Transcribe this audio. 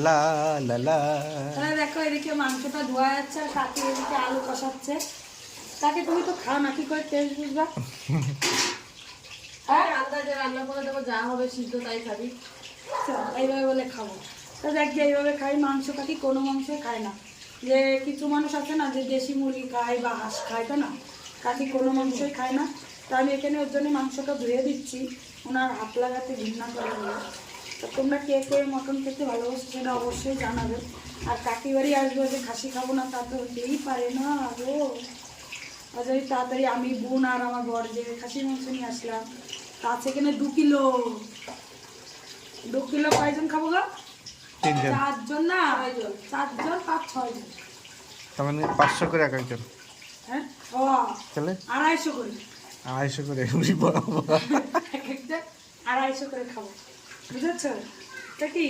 লা লা লা। তাহলে দেখো এদিকে মাংসটা ধোয়া যাচ্ছে আর কাকি এদিকে আলু কষাচ্ছে। তাকে তুমি তো খাও না, কি করে টেস্ট বুঝবা? হ্যাঁ, আন্দাজে রান্না করে দেবো, যা হবে সিদ্ধ তাই খাবি। এইভাবে বলে খাবো। তা দেখ যে এইভাবে খাই মাংস, কাকি কোনো মাংসই খায় না। যে কিছু মানুষ আছে না যে দেশি মুরগি খায় বা হাঁস খায়, তো না, কাকি কোনো মাংসই খায় না। তো আমি এখানে ওর জন্য মাংসটা ধুয়ে দিচ্ছি, ওনার হাত লাগাতে ঘৃণা করে বলে। তো তোমরা কে কে মটন খেতে ভালোবাসো সেটা অবশ্যই জানাবে। আর কাকি বাড়ি আসবো যে খাসি খাবো না তা তো হতেই পারে না গো। আর যদি তাড়াতাড়ি আমি বোন আর আমার বর যে খাসির মাংস নিয়ে আসলাম, তা সেখানে 2 কিলো। 2 কিলো কয়জন খাবো গো? 3 জন। 4 জন না, 4 জন 5-6 জন। তার মানে 500 করে এক একজন। হ্যাঁ, ও তাহলে 250 করে। 250 করে। উরি বাবা। এক একটা 250 করে খাবো, বুঝেছো? এটা কি